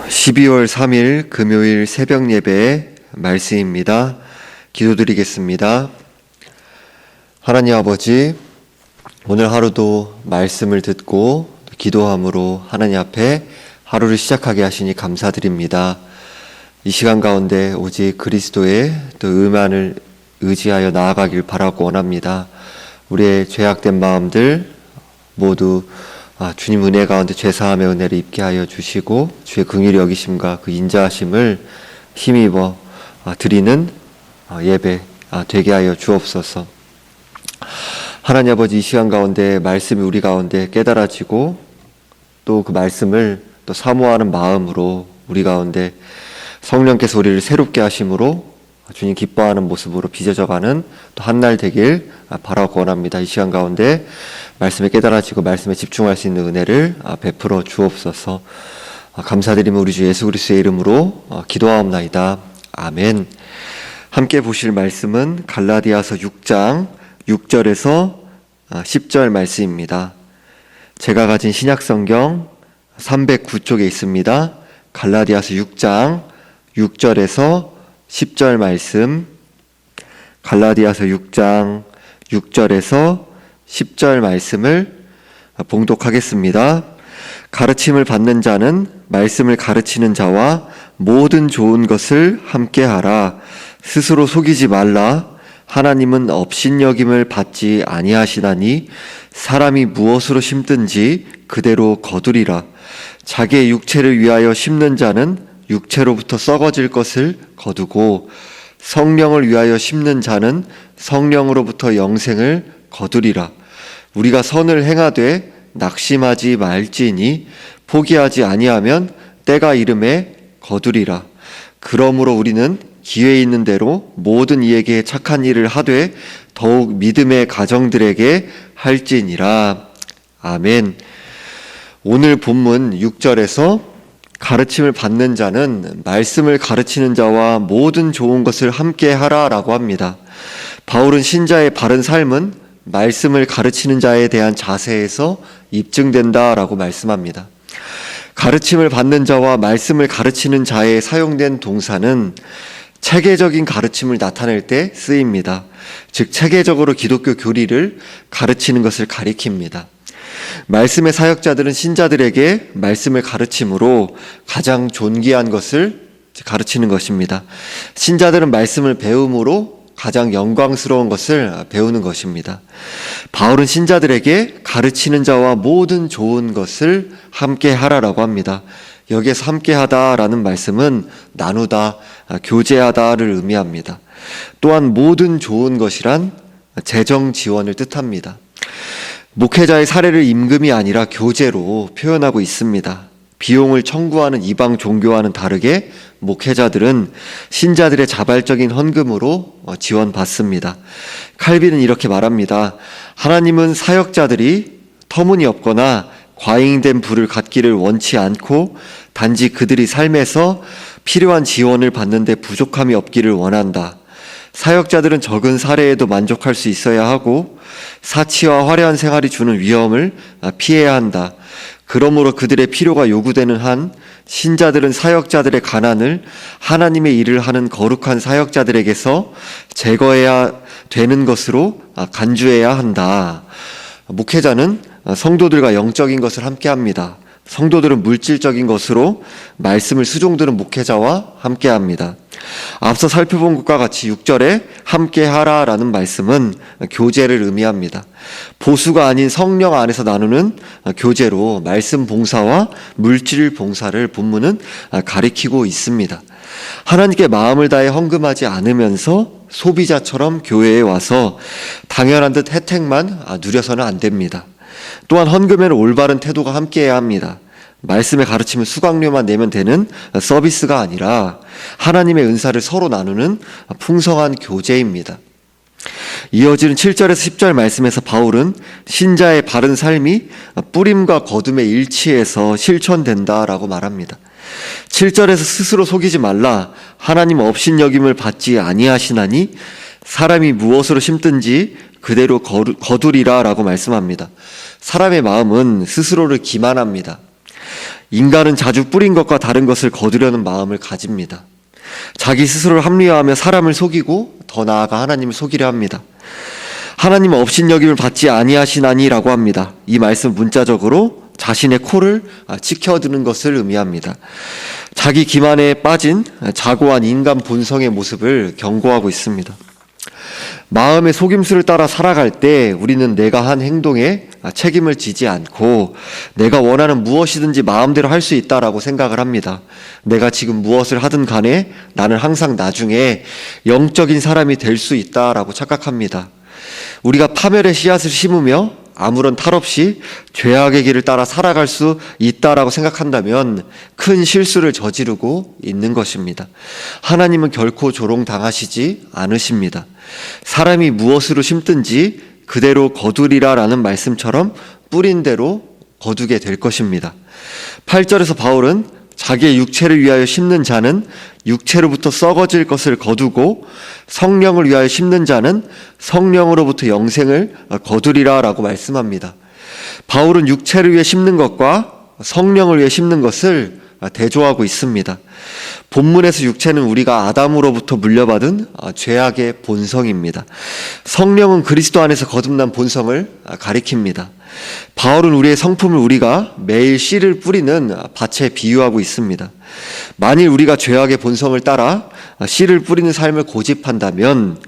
12월 3일 금요일 새벽 예배 말씀입니다. 기도드리겠습니다. 하나님 아버지, 오늘 하루도 말씀을 듣고 기도함으로 하나님 앞에 하루를 시작하게 하시니 감사드립니다. 이 시간 가운데 오직 그리스도의 또 의만을 의지하여 나아가길 바라고 원합니다. 우리의 죄악된 마음들 모두 주님 은혜 가운데 죄사함의 은혜를 입게 하여 주시고 주의 긍휼히 여기심과 그 인자하심을 힘입어 드리는 예배 되게 하여 주옵소서. 하나님 아버지, 이 시간 가운데 말씀이 우리 가운데 깨달아지고 또 그 말씀을 또 사모하는 마음으로 우리 가운데 성령께서 우리를 새롭게 하심으로 주님 기뻐하는 모습으로 빚어져가는 또 한날 되길 바라고 원합니다. 이 시간 가운데 말씀에 깨달아지고 말씀에 집중할 수 있는 은혜를 베풀어 주옵소서. 감사드리며 우리 주 예수 그리스도의 이름으로 기도하옵나이다. 아멘. 함께 보실 말씀은 갈라디아서 6장 6절에서 10절 말씀입니다. 제가 가진 신약성경 309쪽에 있습니다. 갈라디아서 6장 6절에서 10절 말씀, 갈라디아서 6장 6절에서 10절 말씀을 봉독하겠습니다. 가르침을 받는 자는 말씀을 가르치는 자와 모든 좋은 것을 함께하라. 스스로 속이지 말라. 하나님은 업신여김을 받지 아니하시나니 사람이 무엇으로 심든지 그대로 거두리라. 자기의 육체를 위하여 심는 자는 육체로부터 썩어질 것을 거두고 성령을 위하여 심는 자는 성령으로부터 영생을 거두리라. 우리가 선을 행하되 낙심하지 말지니 포기하지 아니하면 때가 이름에 거두리라. 그러므로 우리는 기회 있는 대로 모든 이에게 착한 일을 하되 더욱 믿음의 가정들에게 할지니라. 아멘. 오늘 본문 6절에서 가르침을 받는 자는 말씀을 가르치는 자와 모든 좋은 것을 함께 하라라고 합니다. 바울은 신자의 바른 삶은 말씀을 가르치는 자에 대한 자세에서 입증된다라고 말씀합니다. 가르침을 받는 자와 말씀을 가르치는 자에 사용된 동사는 체계적인 가르침을 나타낼 때 쓰입니다. 즉 체계적으로 기독교 교리를 가르치는 것을 가리킵니다. 말씀의 사역자들은 신자들에게 말씀을 가르침으로 가장 존귀한 것을 가르치는 것입니다. 신자들은 말씀을 배움으로 가장 영광스러운 것을 배우는 것입니다. 바울은 신자들에게 가르치는 자와 모든 좋은 것을 함께 하라라고 합니다. 여기에서 함께 하다라는 말씀은 나누다, 교제하다를 의미합니다. 또한 모든 좋은 것이란 재정 지원을 뜻합니다. 목회자의 사례를 임금이 아니라 교제로 표현하고 있습니다. 비용을 청구하는 이방 종교와는 다르게 목회자들은 신자들의 자발적인 헌금으로 지원받습니다. 칼빈은 이렇게 말합니다. 하나님은 사역자들이 터무니없거나 과잉된 부를 갖기를 원치 않고 단지 그들이 삶에서 필요한 지원을 받는데 부족함이 없기를 원한다. 사역자들은 적은 사례에도 만족할 수 있어야 하고 사치와 화려한 생활이 주는 위험을 피해야 한다. 그러므로 그들의 필요가 요구되는 한 신자들은 사역자들의 가난을 하나님의 일을 하는 거룩한 사역자들에게서 제거해야 되는 것으로 간주해야 한다. 목회자는 성도들과 영적인 것을 함께합니다. 성도들은 물질적인 것으로 말씀을 수종드는 목회자와 함께합니다. 앞서 살펴본 것과 같이 6절에 함께하라라는 말씀은 교제를 의미합니다. 보수가 아닌 성령 안에서 나누는 교제로 말씀 봉사와 물질 봉사를 본문은 가리키고 있습니다. 하나님께 마음을 다해 헌금하지 않으면서 소비자처럼 교회에 와서 당연한 듯 혜택만 누려서는 안 됩니다. 또한 헌금에는 올바른 태도가 함께해야 합니다. 말씀의 가르침을 수강료만 내면 되는 서비스가 아니라 하나님의 은사를 서로 나누는 풍성한 교제입니다. 이어지는 7절에서 10절 말씀에서 바울은 신자의 바른 삶이 뿌림과 거둠에 일치해서 실천된다라고 말합니다. 7절에서 스스로 속이지 말라. 하나님 업신여김을 받지 아니하시나니 사람이 무엇으로 심든지 그대로 거두리라 라고 말씀합니다. 사람의 마음은 스스로를 기만합니다. 인간은 자주 뿌린 것과 다른 것을 거두려는 마음을 가집니다. 자기 스스로를 합리화하며 사람을 속이고 더 나아가 하나님을 속이려 합니다. 하나님은 업신여김을 받지 아니하시나니라고 합니다. 이 말씀 문자적으로 자신의 코를 치켜드는 것을 의미합니다. 자기 기만에 빠진 자고한 인간 본성의 모습을 경고하고 있습니다. 마음의 속임수를 따라 살아갈 때 우리는 내가 한 행동에 책임을 지지 않고 내가 원하는 무엇이든지 마음대로 할 수 있다라고 생각을 합니다. 내가 지금 무엇을 하든 간에 나는 항상 나중에 영적인 사람이 될 수 있다라고 착각합니다. 우리가 파멸의 씨앗을 심으며 아무런 탈 없이 죄악의 길을 따라 살아갈 수 있다라고 생각한다면 큰 실수를 저지르고 있는 것입니다. 하나님은 결코 조롱당하시지 않으십니다. 사람이 무엇으로 심든지 그대로 거두리라라는 말씀처럼 뿌린 대로 거두게 될 것입니다. 8절에서 바울은 자기의 육체를 위하여 심는 자는 육체로부터 썩어질 것을 거두고 성령을 위하여 심는 자는 성령으로부터 영생을 거두리라 라고 말씀합니다. 바울은 육체를 위해 심는 것과 성령을 위해 심는 것을 대조하고 있습니다. 본문에서 육체는 우리가 아담으로부터 물려받은 죄악의 본성입니다. 성령은 그리스도 안에서 거듭난 본성을 가리킵니다. 바울은 우리의 성품을 우리가 매일 씨를 뿌리는 밭에 비유하고 있습니다. 만일 우리가 죄악의 본성을 따라 씨를 뿌리는 삶을 고집한다면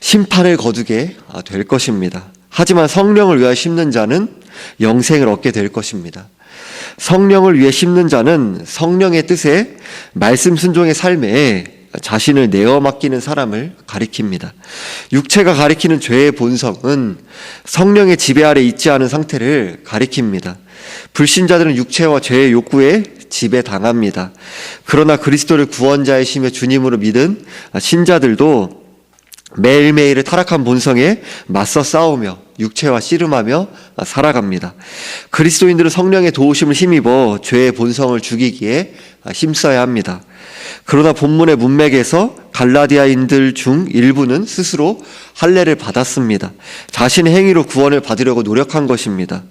심판을 거두게 될 것입니다. 하지만 성령을 위하여 심는 자는 영생을 얻게 될 것입니다. 성령을 위해 심는 자는 성령의 뜻에 말씀 순종의 삶에 자신을 내어 맡기는 사람을 가리킵니다. 육체가 가리키는 죄의 본성은 성령의 지배 아래 있지 않은 상태를 가리킵니다. 불신자들은 육체와 죄의 욕구에 지배당합니다. 그러나 그리스도를 구원자이시며 주님으로 믿은 신자들도 매일매일의 타락한 본성에 맞서 싸우며 육체와 씨름하며 살아갑니다. 그리스도인들은 성령의 도우심을 힘입어 죄의 본성을 죽이기에 힘써야 합니다. 그러나 본문의 문맥에서 갈라디아인들 중 일부는 스스로 할례를 받았습니다. 자신의 행위로 구원을 받으려고 노력한 것입니다.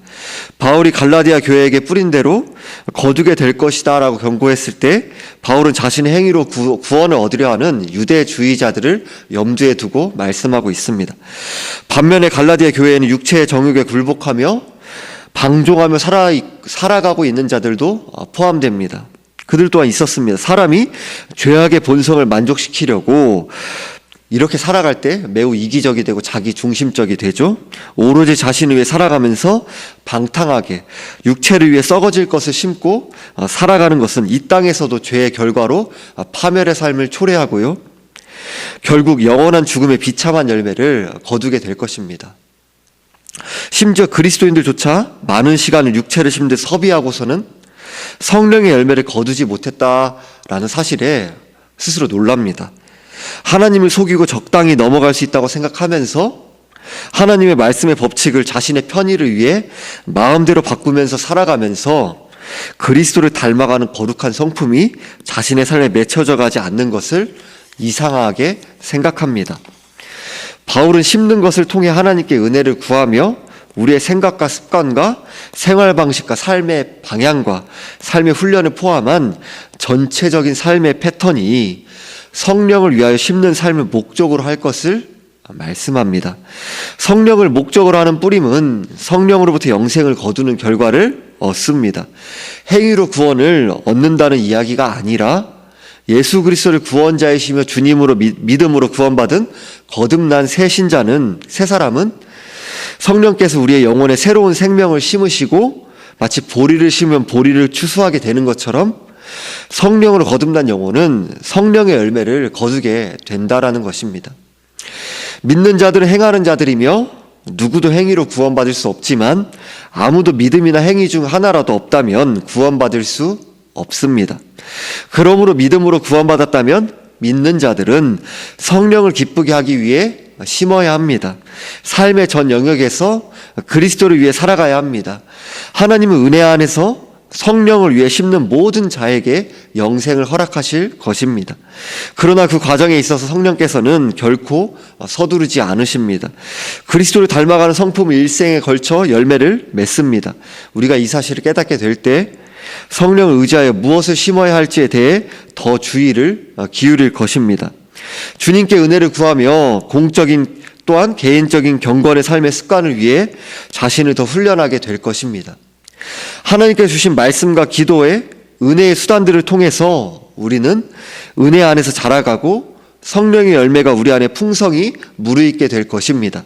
바울이 갈라디아 교회에게 뿌린 대로 거두게 될 것이다 라고 경고했을 때 바울은 자신의 행위로 구원을 얻으려 하는 유대주의자들을 염두에 두고 말씀하고 있습니다. 반면에 갈라디아 교회에는 육체의 정욕에 굴복하며 방종하며 살아가고 있는 자들도 포함됩니다. 그들 또한 있었습니다. 사람이 죄악의 본성을 만족시키려고 이렇게 살아갈 때 매우 이기적이 되고 자기 중심적이 되죠. 오로지 자신을 위해 살아가면서 방탕하게 육체를 위해 썩어질 것을 심고 살아가는 것은 이 땅에서도 죄의 결과로 파멸의 삶을 초래하고요. 결국 영원한 죽음의 비참한 열매를 거두게 될 것입니다. 심지어 그리스도인들조차 많은 시간을 육체를 심되 서비하고서는 성령의 열매를 거두지 못했다라는 사실에 스스로 놀랍니다. 하나님을 속이고 적당히 넘어갈 수 있다고 생각하면서 하나님의 말씀의 법칙을 자신의 편의를 위해 마음대로 바꾸면서 살아가면서 그리스도를 닮아가는 거룩한 성품이 자신의 삶에 맺혀져 가지 않는 것을 이상하게 생각합니다. 바울은 심는 것을 통해 하나님께 은혜를 구하며 우리의 생각과 습관과 생활 방식과 삶의 방향과 삶의 훈련을 포함한 전체적인 삶의 패턴이 성령을 위하여 심는 삶을 목적으로 할 것을 말씀합니다. 성령을 목적으로 하는 뿌림은 성령으로부터 영생을 거두는 결과를 얻습니다. 행위로 구원을 얻는다는 이야기가 아니라 예수 그리스도를 구원자이시며 주님으로 믿음으로 구원받은 거듭난 새 신자는, 새 사람은 성령께서 우리의 영혼에 새로운 생명을 심으시고 마치 보리를 심으면 보리를 추수하게 되는 것처럼 성령으로 거듭난 영혼은 성령의 열매를 거두게 된다라는 것입니다. 믿는 자들은 행하는 자들이며 누구도 행위로 구원받을 수 없지만 아무도 믿음이나 행위 중 하나라도 없다면 구원받을 수 없습니다. 그러므로 믿음으로 구원받았다면 믿는 자들은 성령을 기쁘게 하기 위해 심어야 합니다. 삶의 전 영역에서 그리스도를 위해 살아가야 합니다. 하나님은 은혜 안에서 성령을 위해 심는 모든 자에게 영생을 허락하실 것입니다. 그러나 그 과정에 있어서 성령께서는 결코 서두르지 않으십니다. 그리스도를 닮아가는 성품을 일생에 걸쳐 열매를 맺습니다. 우리가 이 사실을 깨닫게 될 때 성령을 의지하여 무엇을 심어야 할지에 대해 더 주의를 기울일 것입니다. 주님께 은혜를 구하며 공적인 또한 개인적인 경건의 삶의 습관을 위해 자신을 더 훈련하게 될 것입니다. 하나님께 주신 말씀과 기도의 은혜의 수단들을 통해서 우리는 은혜 안에서 자라가고 성령의 열매가 우리 안에 풍성히 무르익게 될 것입니다.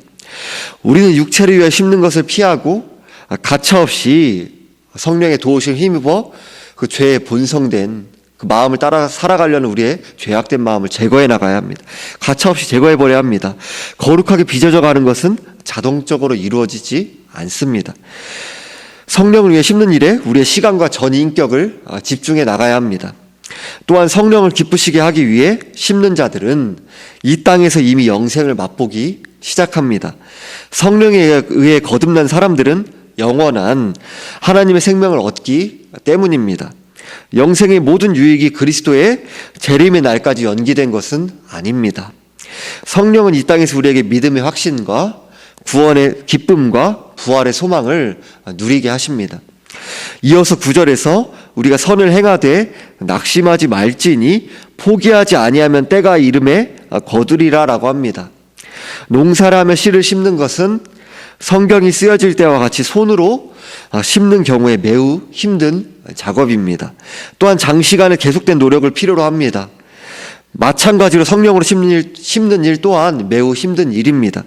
우리는 육체를 위해 심는 것을 피하고 가차없이 성령의 도우심을 힘입어 그 죄에 본성된 그 마음을 따라 살아가려는 우리의 죄악된 마음을 제거해 나가야 합니다. 가차없이 제거해 버려야 합니다. 거룩하게 빚어져 가는 것은 자동적으로 이루어지지 않습니다. 성령을 위해 심는 일에 우리의 시간과 전 인격을 집중해 나가야 합니다. 또한 성령을 기쁘시게 하기 위해 심는 자들은 이 땅에서 이미 영생을 맛보기 시작합니다. 성령에 의해 거듭난 사람들은 영원한 하나님의 생명을 얻기 때문입니다. 영생의 모든 유익이 그리스도의 재림의 날까지 연기된 것은 아닙니다. 성령은 이 땅에서 우리에게 믿음의 확신과 구원의 기쁨과 부활의 소망을 누리게 하십니다. 이어서 9절에서 우리가 선을 행하되 낙심하지 말지니 포기하지 아니하면 때가 이름에 거두리라 라고 합니다. 농사를 하며 씨를 심는 것은 성경이 쓰여질 때와 같이 손으로 심는 경우에 매우 힘든 작업입니다. 또한 장시간의 계속된 노력을 필요로 합니다. 마찬가지로 성령으로 심는 일 또한 매우 힘든 일입니다.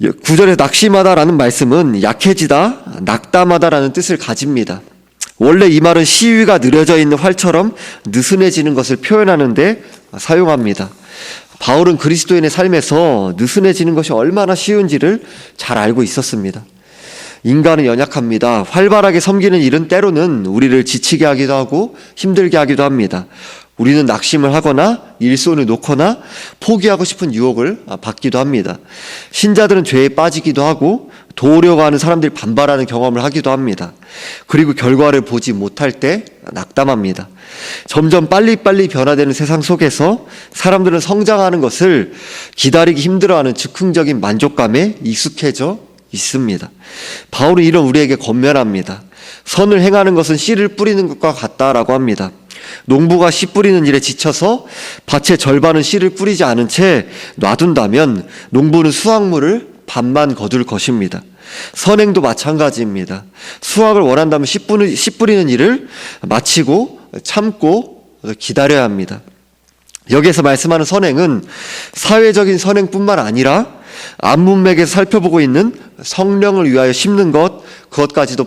9절에 낙심하다라는 말씀은 약해지다, 낙담하다라는 뜻을 가집니다. 원래 이 말은 시위가 느려져 있는 활처럼 느슨해지는 것을 표현하는데 사용합니다. 바울은 그리스도인의 삶에서 느슨해지는 것이 얼마나 쉬운지를 잘 알고 있었습니다. 인간은 연약합니다. 활발하게 섬기는 일은 때로는 우리를 지치게 하기도 하고 힘들게 하기도 합니다. 우리는 낙심을 하거나 일손을 놓거나 포기하고 싶은 유혹을 받기도 합니다. 신자들은 죄에 빠지기도 하고 도우려고 하는 사람들이 반발하는 경험을 하기도 합니다. 그리고 결과를 보지 못할 때 낙담합니다. 점점 빨리빨리 변화되는 세상 속에서 사람들은 성장하는 것을 기다리기 힘들어하는 즉흥적인 만족감에 익숙해져 있습니다. 바울은 이런 우리에게 권면합니다. 선을 행하는 것은 씨를 뿌리는 것과 같다라고 합니다. 농부가 씨 뿌리는 일에 지쳐서 밭의 절반은 씨를 뿌리지 않은 채 놔둔다면 농부는 수확물을 반만 거둘 것입니다. 선행도 마찬가지입니다. 수확을 원한다면 씨 뿌리는 일을 마치고 참고 기다려야 합니다. 여기에서 말씀하는 선행은 사회적인 선행뿐만 아니라 안문맥에서 살펴보고 있는 성령을 위하여 심는 것, 그것까지도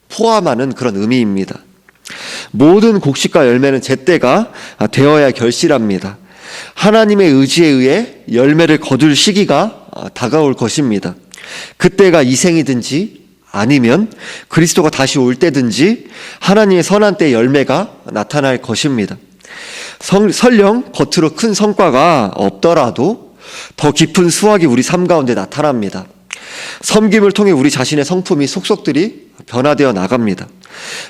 포함하는 그런 의미입니다. 모든 곡식과 열매는 제때가 되어야 결실합니다. 하나님의 의지에 의해 열매를 거둘 시기가 다가올 것입니다. 그때가 이생이든지 아니면 그리스도가 다시 올 때든지 하나님의 선한 때의 열매가 나타날 것입니다. 설령 겉으로 큰 성과가 없더라도 더 깊은 수확이 우리 삶 가운데 나타납니다. 섬김을 통해 우리 자신의 성품이 속속들이 변화되어 나갑니다.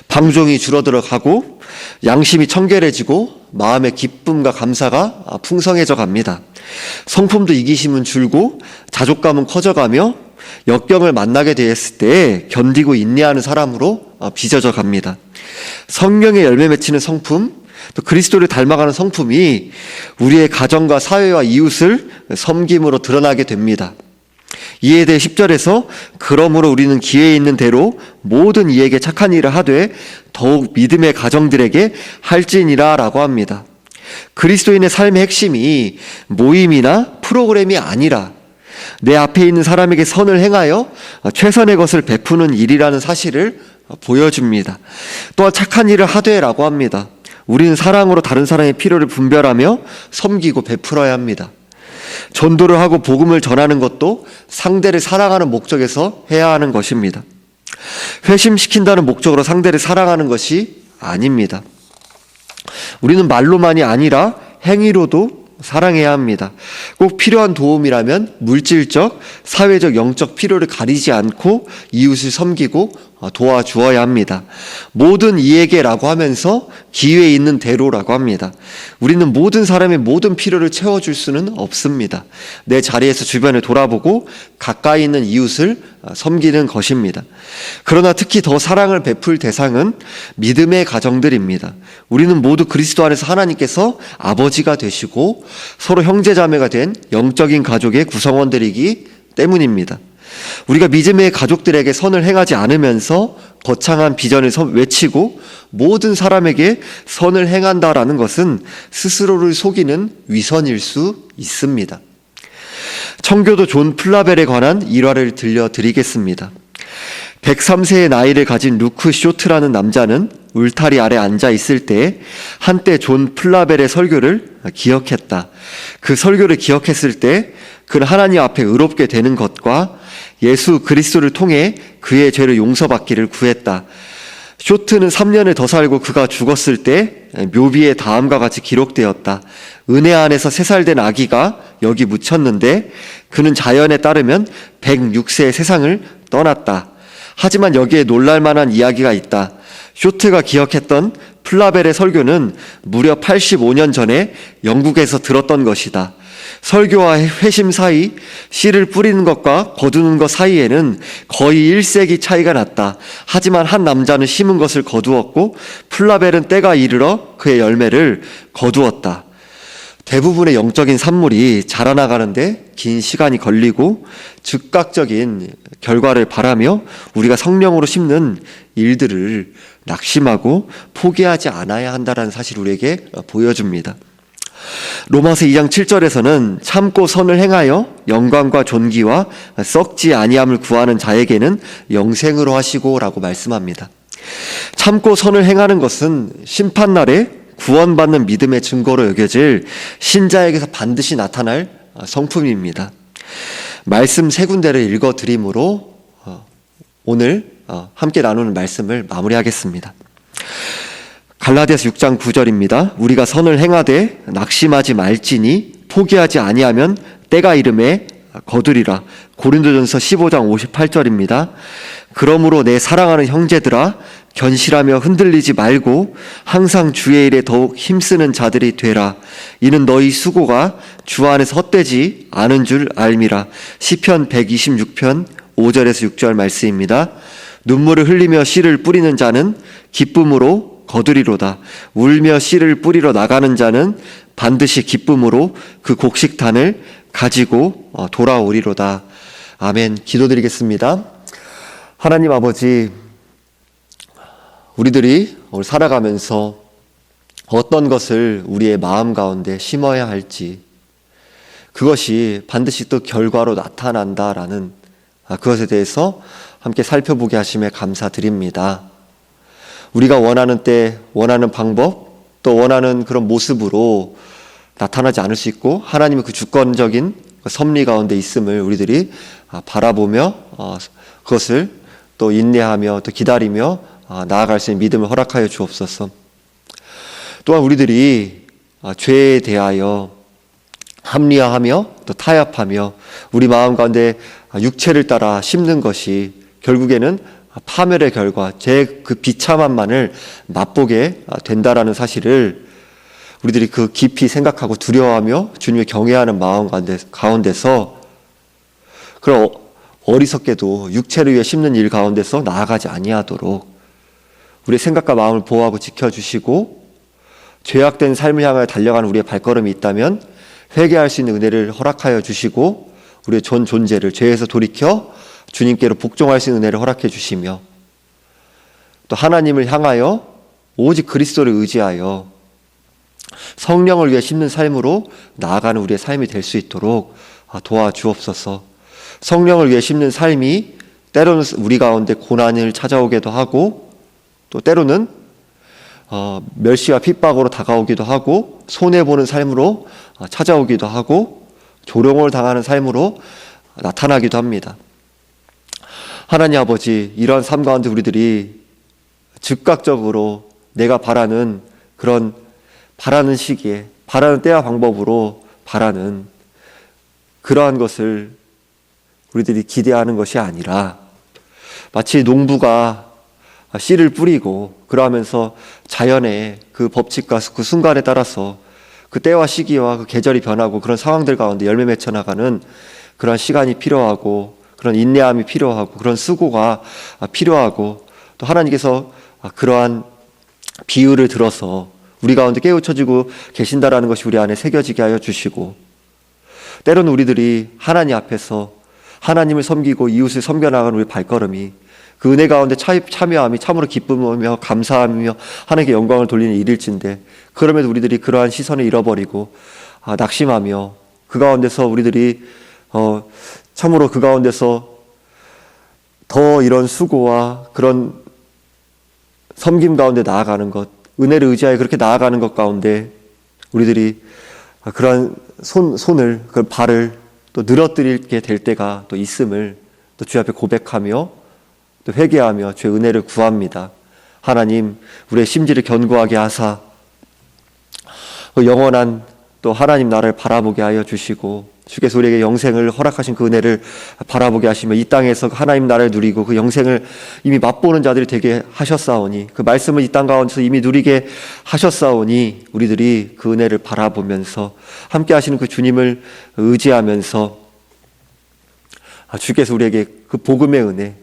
방종이 줄어들어가고 양심이 청결해지고 마음의 기쁨과 감사가 풍성해져 갑니다. 성품도 이기심은 줄고 자족감은 커져가며 역경을 만나게 되었을 때 견디고 인내하는 사람으로 빚어져 갑니다. 성령의 열매 맺히는 성품, 또 그리스도를 닮아가는 성품이 우리의 가정과 사회와 이웃을 섬김으로 드러나게 됩니다. 이에 대해 10절에서 그러므로 우리는 기회 있는 대로 모든 이에게 착한 일을 하되 더욱 믿음의 가정들에게 할지니라 라고 합니다. 그리스도인의 삶의 핵심이 모임이나 프로그램이 아니라 내 앞에 있는 사람에게 선을 행하여 최선의 것을 베푸는 일이라는 사실을 보여줍니다. 또한 착한 일을 하되라고 합니다. 우리는 사랑으로 다른 사람의 필요를 분별하며 섬기고 베풀어야 합니다. 전도를 하고 복음을 전하는 것도 상대를 사랑하는 목적에서 해야 하는 것입니다. 회심시킨다는 목적으로 상대를 사랑하는 것이 아닙니다. 우리는 말로만이 아니라 행위로도 사랑해야 합니다. 꼭 필요한 도움이라면 물질적, 사회적, 영적 필요를 가리지 않고 이웃을 섬기고 도와주어야 합니다. 모든 이에게라고 하면서 기회 있는 대로라고 합니다. 우리는 모든 사람의 모든 필요를 채워줄 수는 없습니다. 내 자리에서 주변을 돌아보고 가까이 있는 이웃을 섬기는 것입니다. 그러나 특히 더 사랑을 베풀 대상은 믿음의 가정들입니다. 우리는 모두 그리스도 안에서 하나님께서 아버지가 되시고 서로 형제자매가 된 영적인 가족의 구성원들이기 때문입니다. 우리가 믿음의 가족들에게 선을 행하지 않으면서 거창한 비전을 외치고 모든 사람에게 선을 행한다라는 것은 스스로를 속이는 위선일 수 있습니다. 청교도 존 플라벨에 관한 일화를 들려드리겠습니다. 103세의 나이를 가진 루크 쇼트라는 남자는 울타리 아래 앉아 있을 때 한때 존 플라벨의 설교를 기억했다. 그 설교를 기억했을 때 그는 하나님 앞에 의롭게 되는 것과 예수 그리스도를 통해 그의 죄를 용서받기를 구했다. 쇼트는 3년을 더 살고 그가 죽었을 때 묘비에 다음과 같이 기록되었다. 은혜 안에서 3살 된 아기가 여기 묻혔는데 그는 자연에 따르면 106세의 세상을 떠났다. 하지만 여기에 놀랄만한 이야기가 있다. 쇼트가 기억했던 플라벨의 설교는 무려 85년 전에 영국에서 들었던 것이다. 설교와 회심 사이, 씨를 뿌리는 것과 거두는 것 사이에는 거의 1세기 차이가 났다. 하지만 한 남자는 심은 것을 거두었고 플라벨은 때가 이르러 그의 열매를 거두었다. 대부분의 영적인 산물이 자라나가는데 긴 시간이 걸리고 즉각적인 결과를 바라며 우리가 성령으로 심는 일들을 낙심하고 포기하지 않아야 한다는 사실을 우리에게 보여줍니다. 로마서 2장 7절에서는 참고 선을 행하여 영광과 존귀와 썩지 아니함을 구하는 자에게는 영생으로 하시고 라고 말씀합니다. 참고 선을 행하는 것은 심판날에 구원받는 믿음의 증거로 여겨질 신자에게서 반드시 나타날 성품입니다. 말씀 3군데를 읽어드림으로 오늘 함께 나누는 말씀을 마무리하겠습니다. 갈라디아서 6장 9절입니다. 우리가 선을 행하되 낙심하지 말지니 포기하지 아니하면 때가 이름에 거두리라. 고린도전서 15장 58절입니다. 그러므로 내 사랑하는 형제들아 견실하며 흔들리지 말고 항상 주의 일에 더욱 힘쓰는 자들이 되라. 이는 너희 수고가 주 안에서 헛되지 않은 줄 알미라. 시편 126편 5절에서 6절 말씀입니다. 눈물을 흘리며 씨를 뿌리는 자는 기쁨으로 거두리로다. 울며 씨를 뿌리러 나가는 자는 반드시 기쁨으로 그 곡식단을 가지고 돌아오리로다. 아멘. 기도드리겠습니다. 하나님 아버지, 우리들이 오늘 살아가면서 어떤 것을 우리의 마음 가운데 심어야 할지, 그것이 반드시 또 결과로 나타난다라는 그것에 대해서 함께 살펴보게 하심에 감사드립니다. 우리가 원하는 때, 원하는 방법, 또 원하는 그런 모습으로 나타나지 않을 수 있고 하나님의 그 주권적인 섭리 가운데 있음을 우리들이 바라보며 그것을 또 인내하며 또 기다리며 나아갈 수 있는 믿음을 허락하여 주옵소서. 또한 우리들이 죄에 대하여 합리화하며 또 타협하며 우리 마음 가운데 육체를 따라 심는 것이 결국에는 파멸의 결과, 죄의 그 비참함만을 맛보게 된다라는 사실을 우리들이 그 깊이 생각하고 두려워하며 주님을 경외하는 마음 가운데서 그런 어리석게도 육체를 위해 심는 일 가운데서 나아가지 아니하도록 우리의 생각과 마음을 보호하고 지켜주시고 죄악된 삶을 향하여 달려가는 우리의 발걸음이 있다면 회개할 수 있는 은혜를 허락하여 주시고 우리의 전 존재를 죄에서 돌이켜 주님께로 복종할 수 있는 은혜를 허락해 주시며 또 하나님을 향하여 오직 그리스도를 의지하여 성령을 위해 심는 삶으로 나아가는 우리의 삶이 될 수 있도록 도와주옵소서. 성령을 위해 심는 삶이 때로는 우리 가운데 고난을 찾아오기도 하고 또 때로는 멸시와 핍박으로 다가오기도 하고 손해보는 삶으로 찾아오기도 하고 조롱을 당하는 삶으로 나타나기도 합니다. 하나님 아버지, 이러한 삶 가운데 우리들이 즉각적으로 내가 바라는 그런 바라는 시기에 바라는 때와 방법으로 바라는 그러한 것을 우리들이 기대하는 것이 아니라 마치 농부가 씨를 뿌리고 그러하면서 자연의 그 법칙과 그 순간에 따라서 그 때와 시기와 그 계절이 변하고 그런 상황들 가운데 열매 맺혀 나가는 그런 시간이 필요하고 그런 인내함이 필요하고 그런 수고가 필요하고 또 하나님께서 그러한 비유를 들어서 우리 가운데 깨우쳐지고 계신다라는 것이 우리 안에 새겨지게 하여 주시고 때로는 우리들이 하나님 앞에서 하나님을 섬기고 이웃을 섬겨나가는 우리 발걸음이 그 은혜 가운데 참여함이 참으로 기쁨이며 감사함이며 하나님께 영광을 돌리는 일일진데 그럼에도 우리들이 그러한 시선을 잃어버리고 낙심하며 그 가운데서 우리들이 참으로 그 가운데서 더 이런 수고와 그런 섬김 가운데 나아가는 것, 은혜를 의지하여 그렇게 나아가는 것 가운데 우리들이 그러한 손을, 그 발을 또 늘어뜨리게 될 때가 또 있음을 또 주 앞에 고백하며 또 회개하며 주의 은혜를 구합니다. 하나님, 우리의 심지를 견고하게 하사 그 영원한 또 하나님 나라를 바라보게 하여 주시고 주께서 우리에게 영생을 허락하신 그 은혜를 바라보게 하시며 이 땅에서 하나님 나라를 누리고 그 영생을 이미 맛보는 자들이 되게 하셨사오니 그 말씀을 이 땅 가운데서 이미 누리게 하셨사오니 우리들이 그 은혜를 바라보면서 함께 하시는 그 주님을 의지하면서 주께서 우리에게 그 복음의 은혜,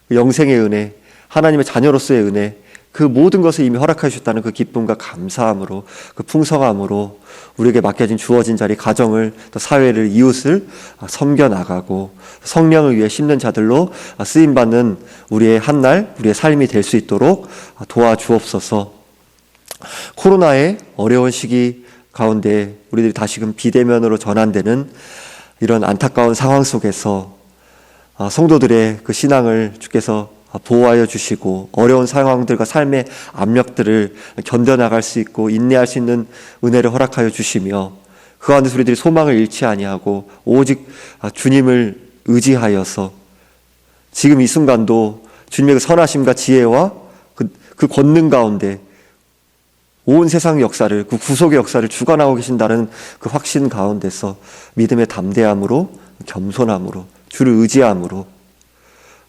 그 영생의 은혜, 하나님의 자녀로서의 은혜 그 모든 것을 이미 허락해 주셨다는 그 기쁨과 감사함으로 그 풍성함으로 우리에게 맡겨진 주어진 자리 가정을 또 사회를 이웃을 섬겨나가고 성령을 위해 심는 자들로 쓰임받는 우리의 한날 우리의 삶이 될 수 있도록 도와주옵소서. 코로나의 어려운 시기 가운데 우리들이 다시금 비대면으로 전환되는 이런 안타까운 상황 속에서 성도들의 그 신앙을 주께서 보호하여 주시고 어려운 상황들과 삶의 압력들을 견뎌나갈 수 있고 인내할 수 있는 은혜를 허락하여 주시며 그 가운데서 우리들이 소망을 잃지 아니하고 오직 주님을 의지하여서 지금 이 순간도 주님의 그 선하심과 지혜와 그 권능 가운데 온 세상 역사를 그 구속의 역사를 주관하고 계신다는 그 확신 가운데서 믿음의 담대함으로 겸손함으로 주를 의지함으로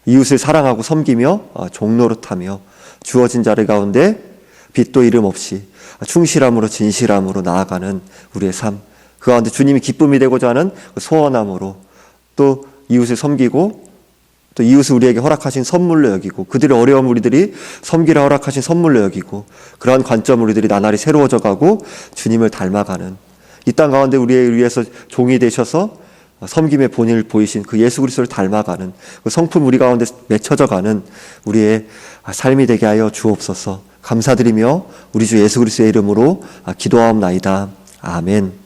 이웃을 사랑하고 섬기며 종노릇하며 주어진 자리 가운데 빛도 이름 없이 충실함으로 진실함으로 나아가는 우리의 삶 그 가운데 주님이 기쁨이 되고자 하는 소원함으로 또 이웃을 섬기고 또 이웃을 우리에게 허락하신 선물로 여기고 그들의 어려움 우리들이 섬기라 허락하신 선물로 여기고 그러한 관점 우리들이 나날이 새로워져 가고 주님을 닮아가는 이 땅 가운데 우리에 의해서 종이 되셔서 섬김의 본인을 보이신 그 예수 그리스도를 닮아가는 그 성품 우리 가운데 맺혀져가는 우리의 삶이 되게 하여 주옵소서. 감사드리며 우리 주 예수 그리스도의 이름으로 기도하옵나이다. 아멘.